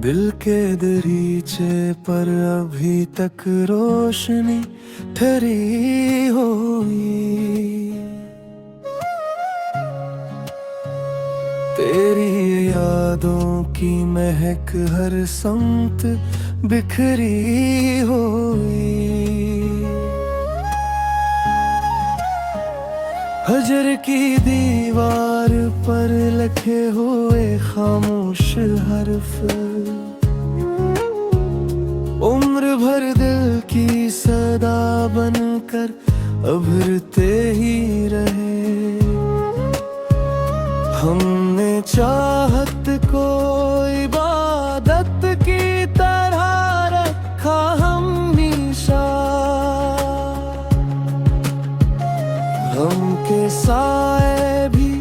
दिल के दरीचे पर अभी तक रोशनी ठहरी हुई, तेरी यादों की महक हर समत बिखरी हुई। हजर की दीवार पर लिखे हुए खामोश हर्फ उम्र भर दिल की सदा बनकर उभरते ही रहे। हमने चाहत को इबादत की तरह रखा हमेशा, हम के साए भी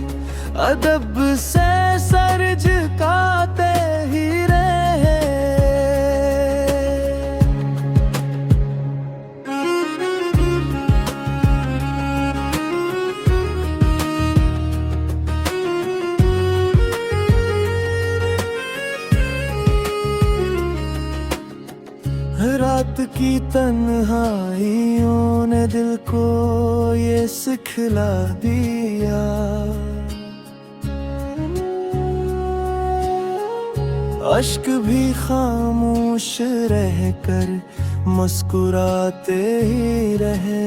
अदब से सर झुकाते ही रहे। रात की तन्हाइयों ने दिल को ये सिखला दिया, अश्क भी खामोश रहकर मुस्कुराते ही रहे।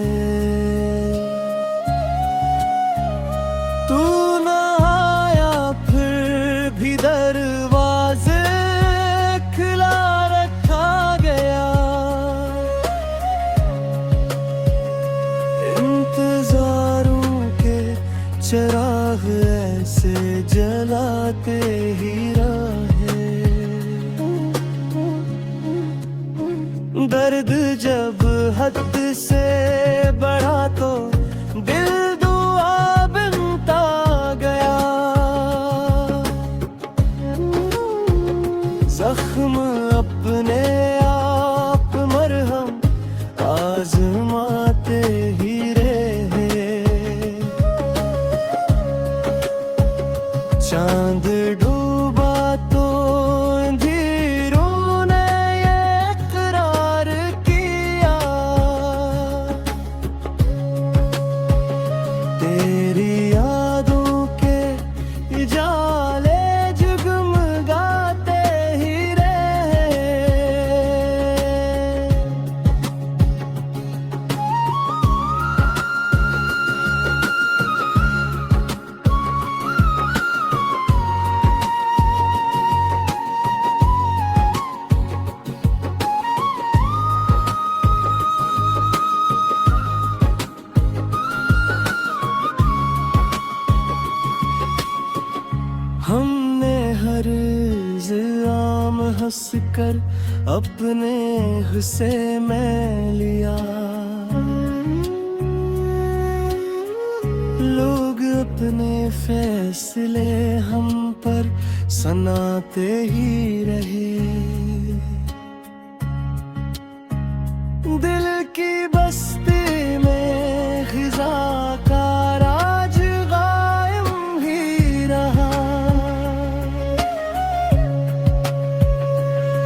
तू ना आया फिर भी दरवाजे खुला रखा गया, इंतजारों के चिराग ऐसे जलाते ही रहे। दर्द जब हद से बढ़ा तो दिल दुआ बिनता गया, जख्म अपने आप मरहम आजमाते ही रहे। चांद डूबा तो अंधेरों ने ये इकरार किया, तेरी यादों के उजाले जगमगाते ही रहे। हमने हर इल्ज़ाम हंस कर अपने हिस्से में लिया, लोग अपने फैसले हम पर सुनाते ही रहे। दिल की बस्ती में खिजा का राज कायम ही रहा,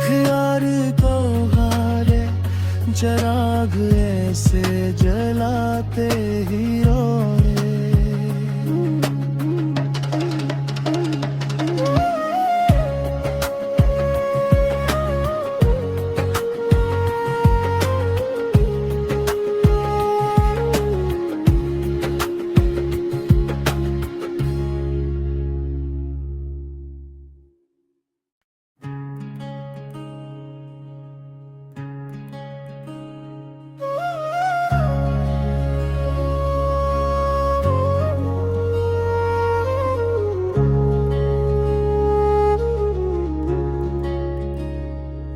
ख्याल को हारे चिराग ऐसे जलाते ही रोए।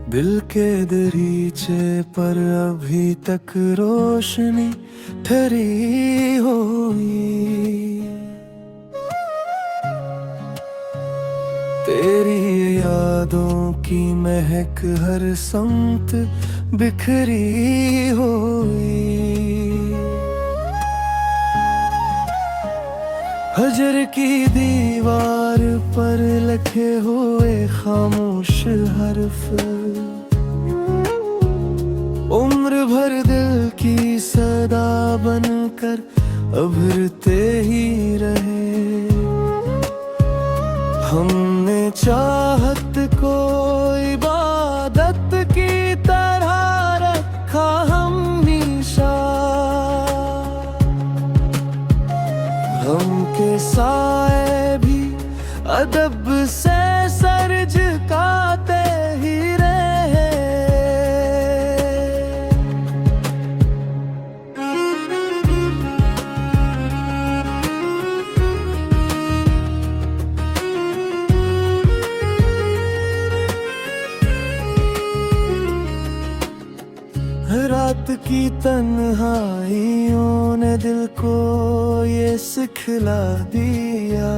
दिल के दरीचे पर अभी तक रोशनी ठहरी हुई, तेरी यादों की महक हर समत बिखरी हुई। हजर की दीवार पर लिखे हुए खामोश हर्फ, उम्र भर दिल की सदा बनकर उभरते ही रहे। हमने चाहत को इबादत की तरह रखा हमेशा, हम के साए भी अदब से सर झुकाते ही रहे। रात की तन्हाइयों ने दिल को ये सिखला दिया,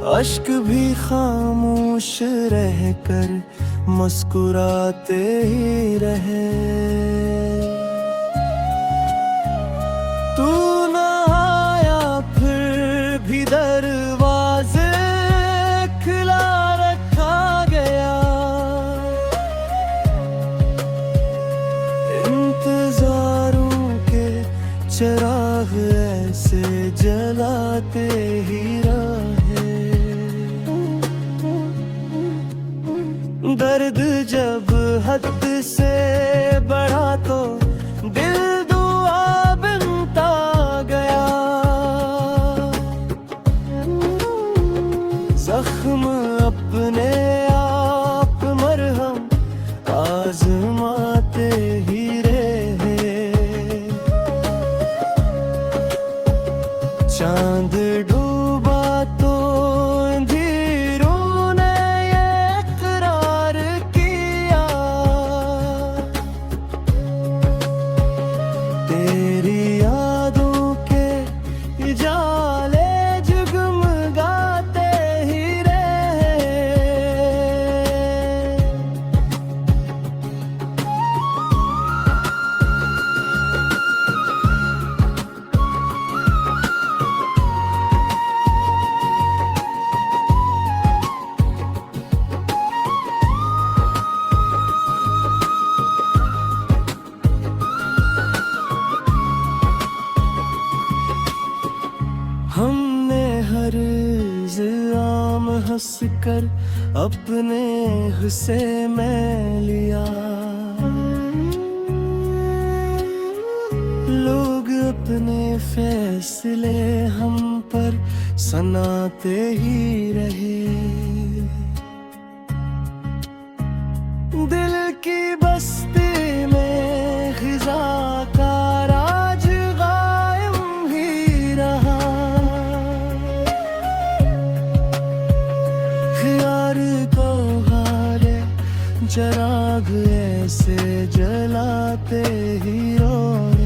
अश्क भी खामोश रहकर मुस्कुराते ही रहे। तू ना आया फिर भी दरवाजे खुला रखा गया, इंतजारों के चिराग ऐसे जलाते ही रहे। दर्द जब हद से बढ़ा तो दिल दुआ बनता गया, जख्म अपने आप मरहम आजमाते ही रहे। चांद डूबा तो अंधेरों ने ये इकरार किया, तेरी यादों के उजाले जगमगाते ही रहे। हमने हर इल्जाम हंस कर अपने हिस्से में लिया, लोग अपने फैसले हम पर सुनाते ही रहे। दिल की बस्ती में खिजा का राज कायम ही रहा, ख्याल को हारे चिराग ऐसे जलाते ही रोए।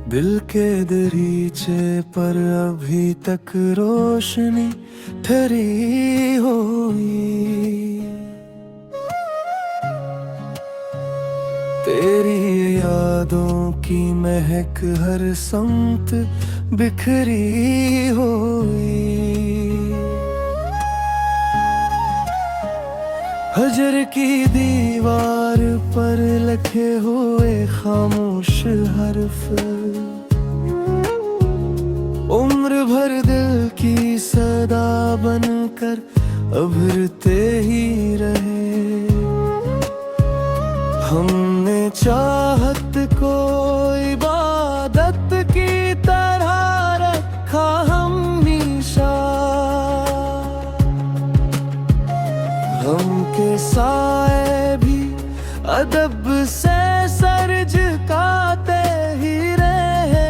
दिल के दरीचे पर अभी तक रोशनी ठहरी हुई, तेरी यादों की महक हर समत बिखरी हुई। हजर की दीवार पर लिखे हुए खामोश हर्फ, उम्र भर दिल की सदा बनकर उभरते ही रहे। हमने चाहत को इबादत की तरह रखा हमेशा, साए भी अदब से सर झुकाते ही रहे।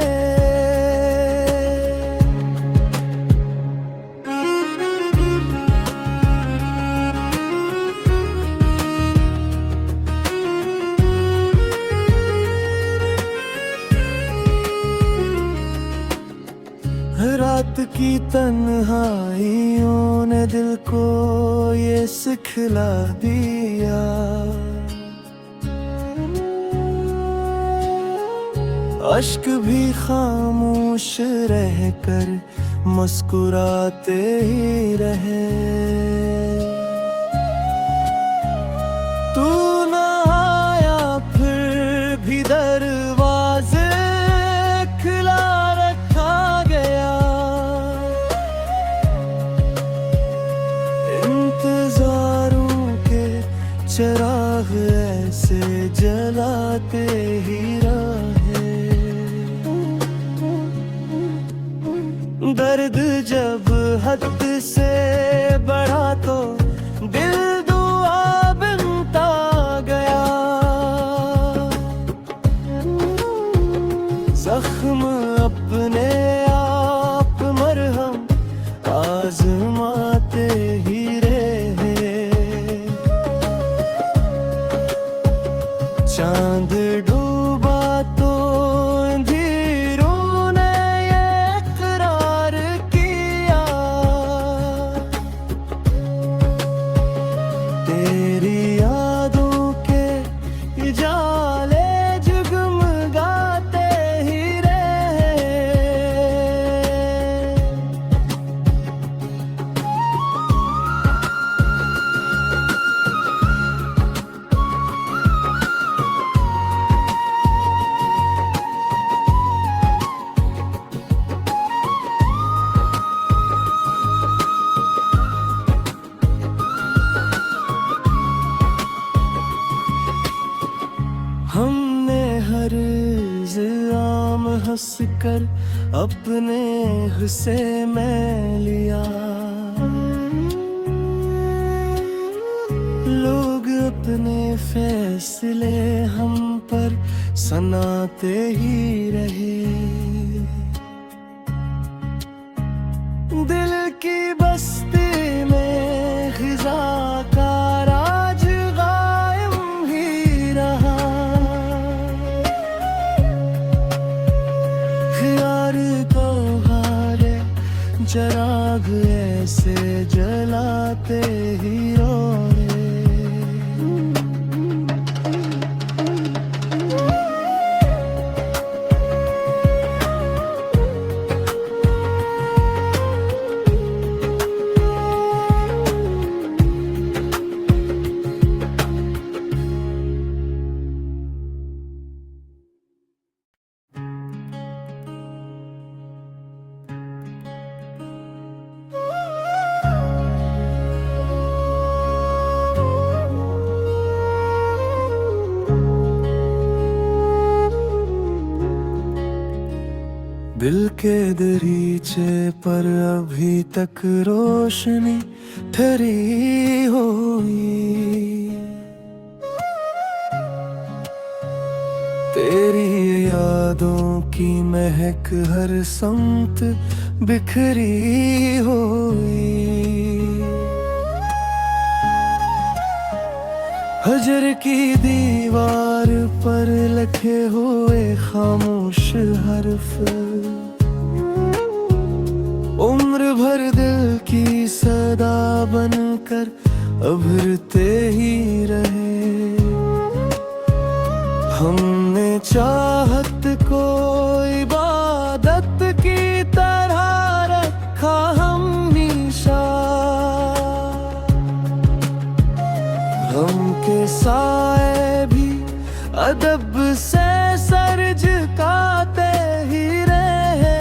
रात की तन्हाइयों ने दिल को ये सिखला दिया, अश्क भी खामोश रहकर मुस्कुराते ही रहे। तू न आया फिर भी दरवाजे खुला रखा गया, इंतजारों के चिराग ऐसे जलाते ही रहे। दर्द जब हद से बढ़ा तो दिल दुआ बनता गया, जख्म अपने आप मरहम आजमाते ही रहे। चांद डूबा तो अंधेरों ने ये इकरार किया, तेरी यादों के उजाले जगमगाते ही रहे। हमने हर इल्ज़ाम हंस कर अपने हिस्से में लिया, लोग अपने फैसले हम पर सुनाते ही रहे। दिल की बस्ती में खिजा का राज कायम ही रहा, ख्याल को हारे चिराग ऐसे जलाते ही रोए। दिल के दरीचे पर अभी तक रोशनी ठहरी हुई, तेरी यादों की महक हर समत बिखरी हुई। हजर की दीवार पर लिखे हुए खामोश हर्फ, उम्र भर दिल की सदा बनकर उभरते ही रहे। हमने चाहत को इबादत की तरह रखा हमेशा, हम के साए भी अदब से सर झुकाते ही रहे।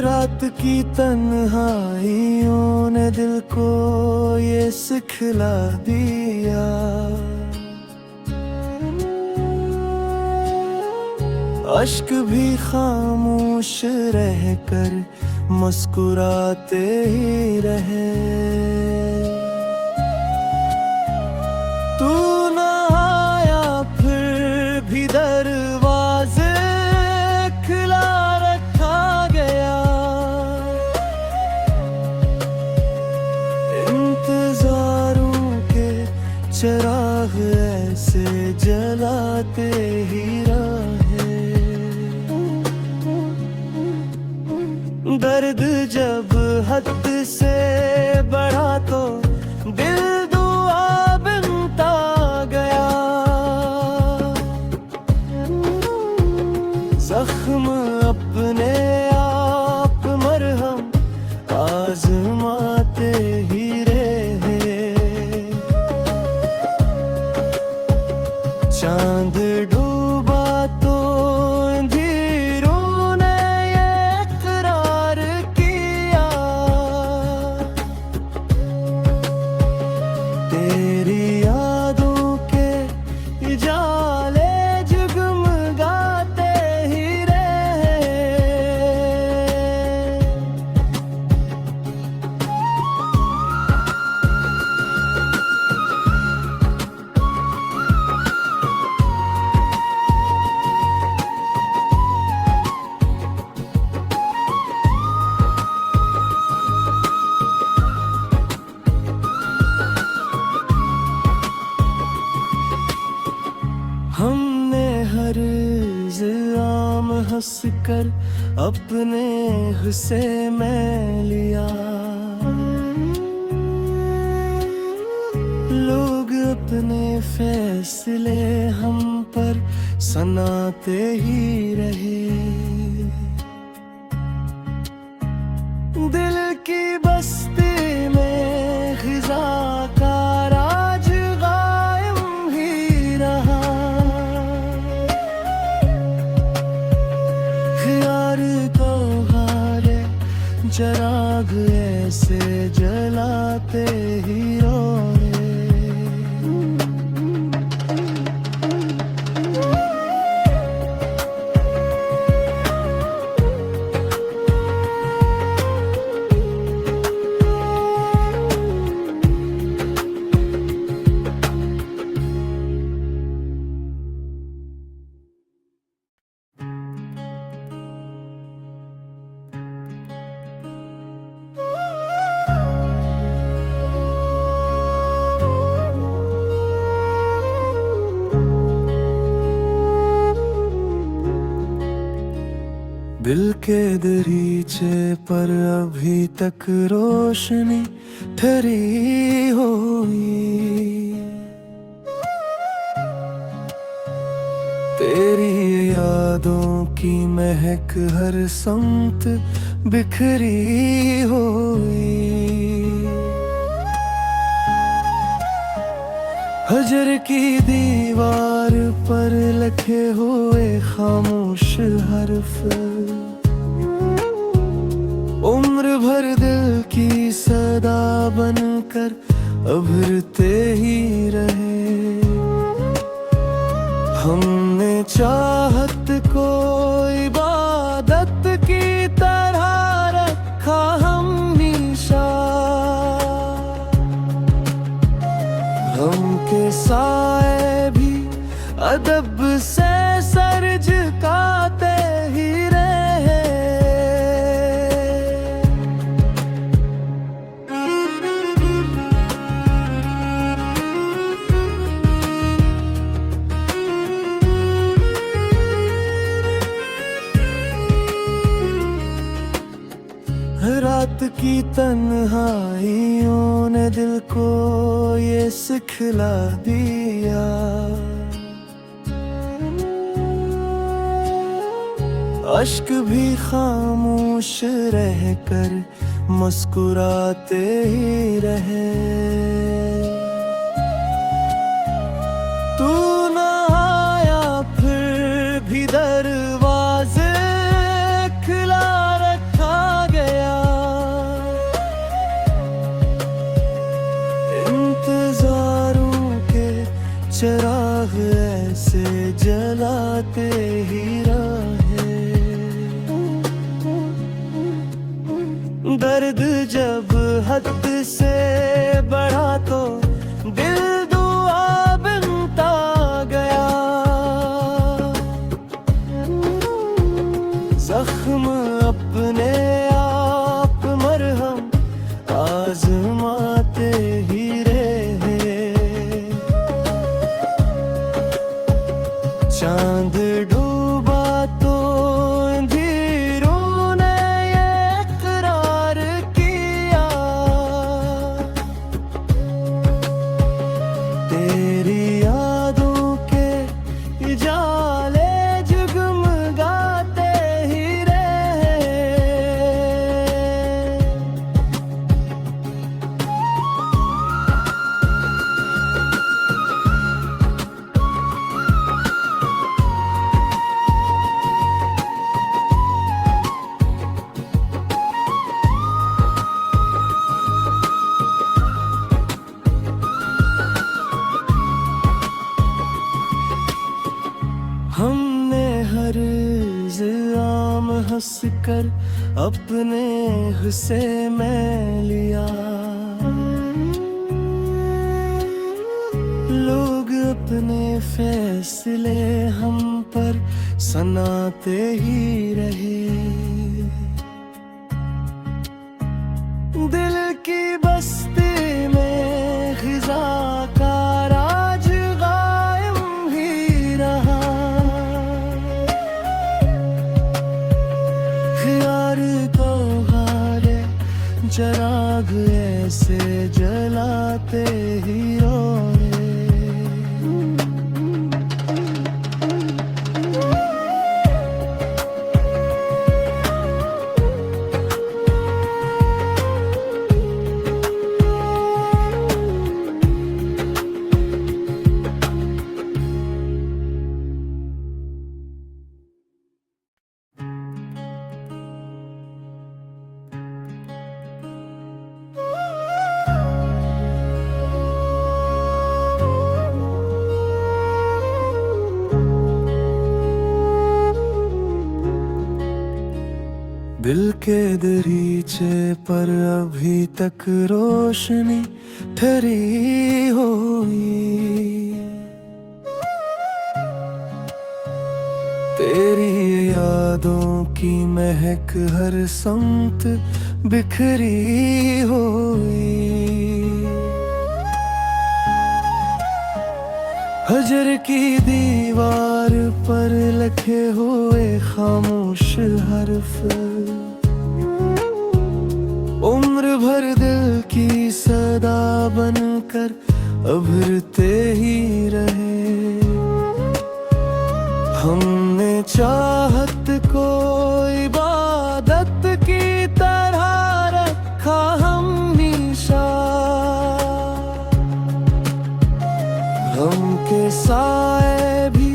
रात रात की तन्हाइयों ने दिल को ये सिखला दिया, अश्क भी खामोश रहकर मुस्कुराते ही रहे। तू न आया फिर भी दरवाजे खुला रखा गया, इंतजारों के चिराग ऐसे जलाते ही रहे। दर्द जब हद से बढ़ा तो दिल दुआ बनता गया, जख्म अपने आप मरहम आजमाते ही रहे। चांद डूबा तो अंधेरों ने ये इकरार किया, तेरी यादों के उजाले जगमगाते ही रहे। हमने हर इल्ज़ाम हंस कर अपने हिस्से में लिया, लोग अपने फैसले हम पर सुनाते ही रहे। दिल की बस्ती में ख़िज़ा का राज कायम ही रहा, ख्याल को हारे चिराग ऐसे जलाते ही रोए। दिल के दरीचे पर अभी तक रोशनी ठहरी हुई, तेरी यादों की महक हर समत बिखरी हुई। हजर की दीवार पर लिखे हुए खामोश हर्फ, उम्र भर दिल की सदा बनकर उभरते ही रहे। हमने चाहत को इबादत की तरह रखा हमेशा, हम के साए भी अदब से सर झुकाते ही रहे। रात की तन्हाइयों ने दिल को ये सिखला दिया, अश्क भी खामोश रहकर मुस्कुराते ही रहे। तू न आया फिर भी दरवाजे खुला रखा गया, चिराग ऐसे जलाते ही रहे। दर्द जब हद से बढ़ा तो दिल दुआ बनता गया। जख्म अपने आप मरहम आजमाते ही रहे। चांद डूबा तो अंधेरों ने ये इकरार किया, तेरी यादों के उजाले जगमगाते ही रहे। हमने हर इल्ज़ाम हंस कर अपने हिस्से में लिया। लोग अपने फैसले हम पर सुनाते ही रहे। दिल की बस्ती में ख़िज़ा का राज कायम ही रहा। ख्याल को हारे चिराग ऐसे जलाते ही रोए। दिल के दरीचे पर अभी तक रोशनी ठहरी हुई। तेरी यादों की महक हर समत बिखरी हुई। हजर की दीवार पर लिखे हुए खामोश हर्फ उम्र भर दिल की सदा बनकर उभरते ही रहे। हमने चाहत को इबादत की तरह रखा हमेशा। हम के साए भी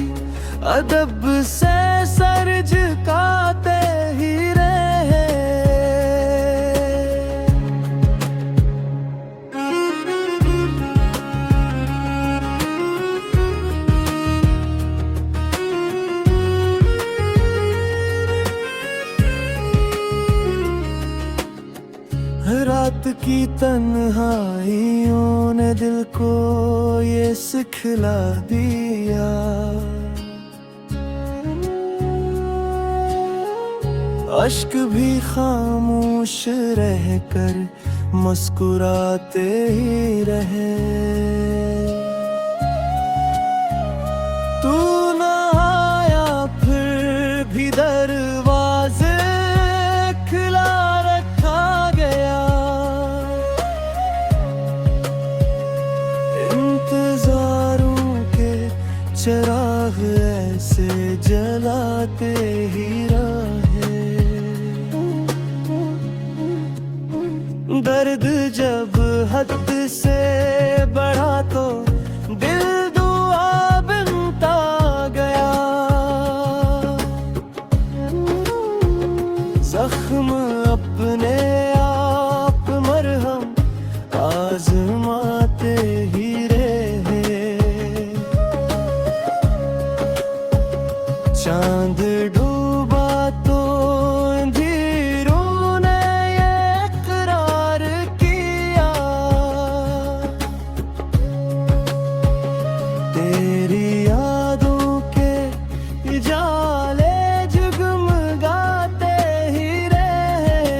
अदब से सर झुकाते ही रहे। रात की तन्हाइयों ने दिल को ये सिखला दिया। अश्क भी खामोश रहकर मुस्कुराते ही रहे। तू न आया फिर भी दरवाजे खुला रखा गया। इंतजारों के चिराग ऐसे जलाते ही रहे। दर्द जब हद से बढ़ा तो दिल दुआ बनता गया। जख्म अपने आप मरहम आजमाते ही रहे। चांद डूबा तो अंधेरों ने ये इकरार किया, तेरी यादों के उजाले जगमगाते ही रहे।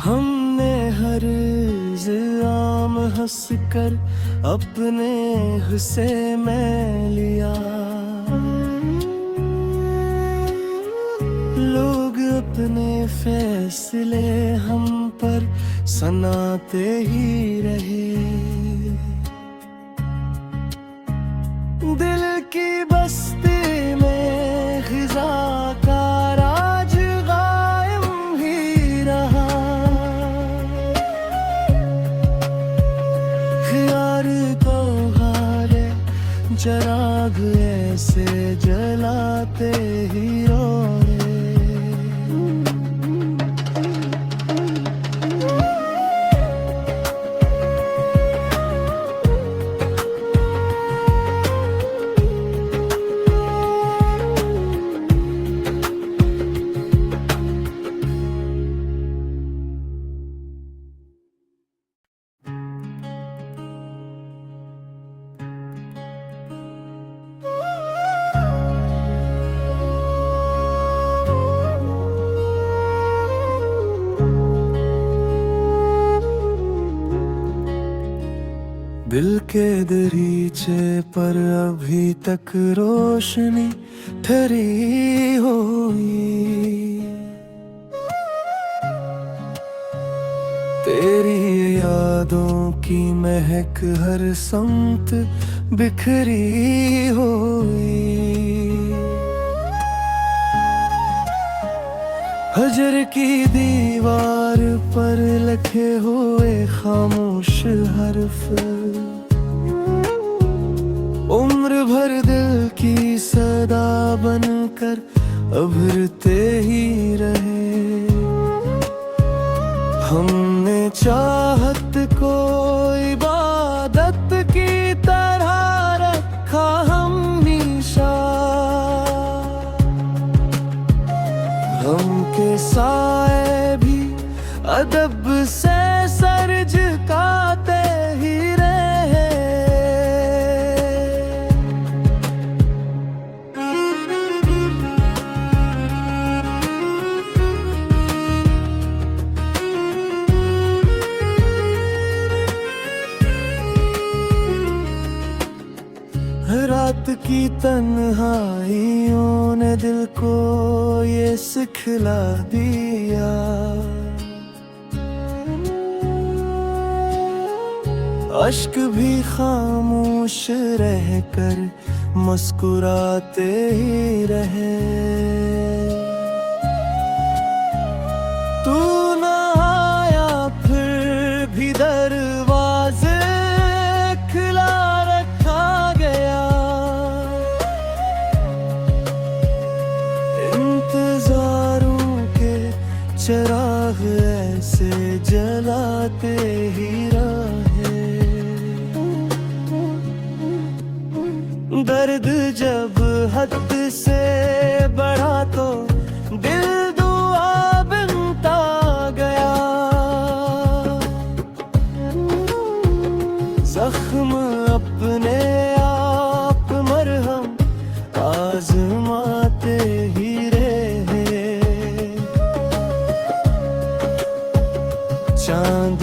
हमने हर इल्ज़ाम हंस कर अपने हिस्से में लिया, लोग अपने फैसले हम पर सुनाते ही रहे। दिल की बस्ती में खिज़ा का राज कायम ही रहा, ख्याल को हारे चराग ऐसे जलाते ही रोए। दिल के दरीचे पर अभी तक रोशनी ठहरी हुई, तेरी यादों की महक हर समत बिखरी हुई। हजर की दीवार पर लिखे हुए खामोश हर्फ, उम्र भर दिल की सदा बनकर उभरते ही रहे। हमने चाहत को इबादत की तरह रखा हमेशा, हम के साए भी अदब से सर झुकाते ही रहे। रात की तन्हाइयों ने दिल को ये सिखला दिया, अश्क भी खामोश रहकर मुस्कुराते ही रहे। तू ना आया फिर भी दरवाजे खुला रखा गया, इंतजारों के चिराग ऐसे जलाते ही रहे। दर्द जब हद से बढ़ा तो दिल दुआ बनता गया, जख्म अपने आप मरहम आजमाते ही रहे। चांद